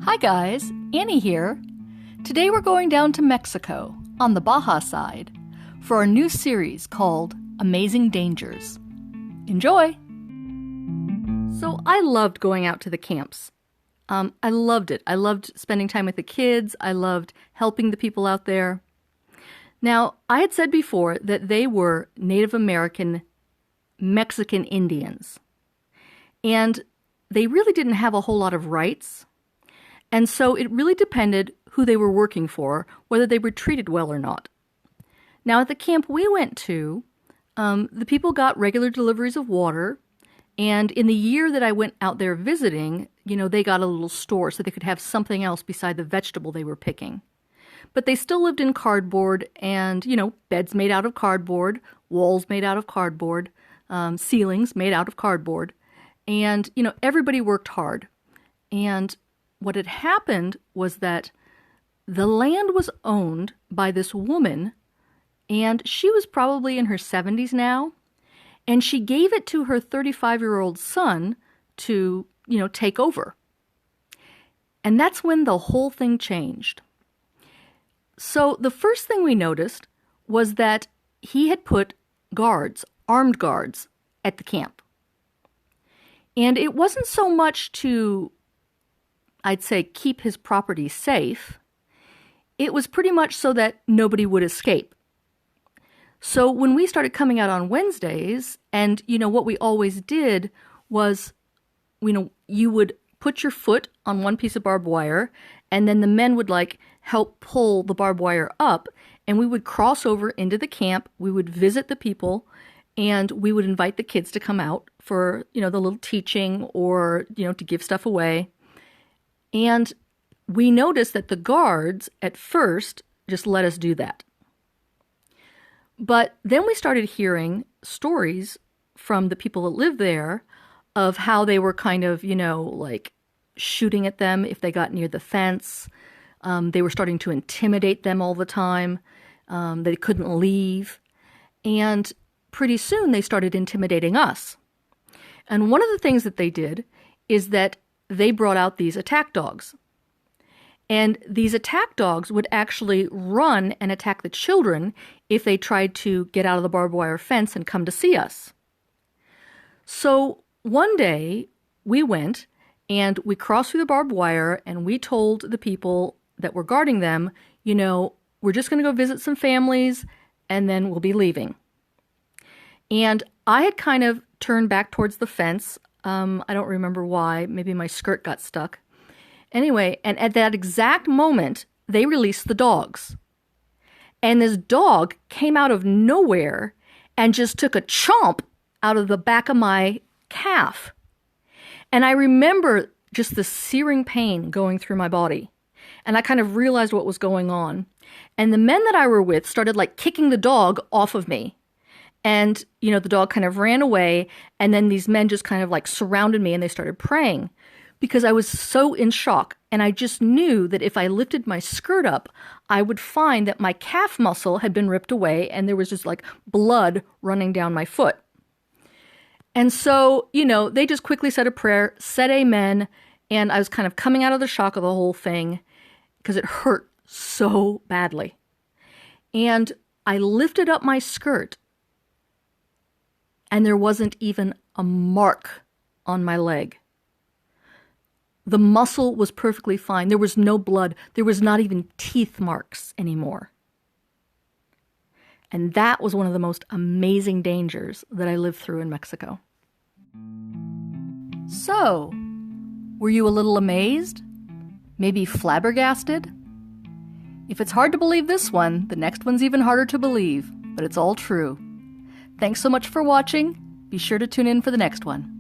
Hi guys, Annie here. Today we're going down to Mexico, on the Baja side, for our new series called Amazing Dangers. Enjoy! So I loved going out to the camps. I loved it. I loved spending time with the kids. I loved helping the people out there. Now, I had said before that they were Native American Mexican Indians. And they really didn't have a whole lot of rights. And so it really depended who they were working for, whether they were treated well or not. Now, at the camp we went to, the people got regular deliveries of water. And in the year that I went out there visiting, they got a little store so they could have something else beside the vegetable they were picking. But they still lived in cardboard and, beds made out of cardboard, walls made out of cardboard, ceilings made out of cardboard. And, everybody worked hard. And what had happened was that the land was owned by this woman, and she was probably in her 70s now, and she gave it to her 35-year-old son to, take over. And that's when the whole thing changed. So the first thing we noticed was that he had put guards, armed guards, at the camp. And it wasn't so much to, I'd say, keep his property safe. It was pretty much so that nobody would escape. So when we started coming out on Wednesdays, and, what we always did was, you would put your foot on one piece of barbed wire, and then the men would, help pull the barbed wire up, and we would cross over into the camp, we would visit the people, and we would invite the kids to come out for, the little teaching or, to give stuff away. And we noticed that the guards at first just let us do that. But then we started hearing stories from the people that lived there of how they were kind of, shooting at them if they got near the fence. They were starting to intimidate them all the time. They couldn't leave. And pretty soon they started intimidating us. And one of the things that they did is that they brought out these attack dogs. And these attack dogs would actually run and attack the children if they tried to get out of the barbed wire fence and come to see us. So one day we went and we crossed through the barbed wire and we told the people that were guarding them, we're just going to go visit some families and then we'll be leaving. And I had kind of turned back towards the fence. I don't remember why. Maybe my skirt got stuck. Anyway, and at that exact moment, they released the dogs. And this dog came out of nowhere and just took a chomp out of the back of my calf. And I remember just the searing pain going through my body. And I kind of realized what was going on. And the men that I were with started kicking the dog off of me. And, the dog kind of ran away, and then these men just kind of surrounded me and they started praying because I was so in shock. And I just knew that if I lifted my skirt up, I would find that my calf muscle had been ripped away and there was just blood running down my foot. And so, they just quickly said a prayer, said amen, and I was kind of coming out of the shock of the whole thing because it hurt so badly. And I lifted up my skirt, and there wasn't even a mark on my leg. The muscle was perfectly fine. There was no blood. There was not even teeth marks anymore. And that was one of the most amazing dangers that I lived through in Mexico. So, were you a little amazed? Maybe flabbergasted? If it's hard to believe this one, the next one's even harder to believe, but it's all true. Thanks so much for watching. Be sure to tune in for the next one.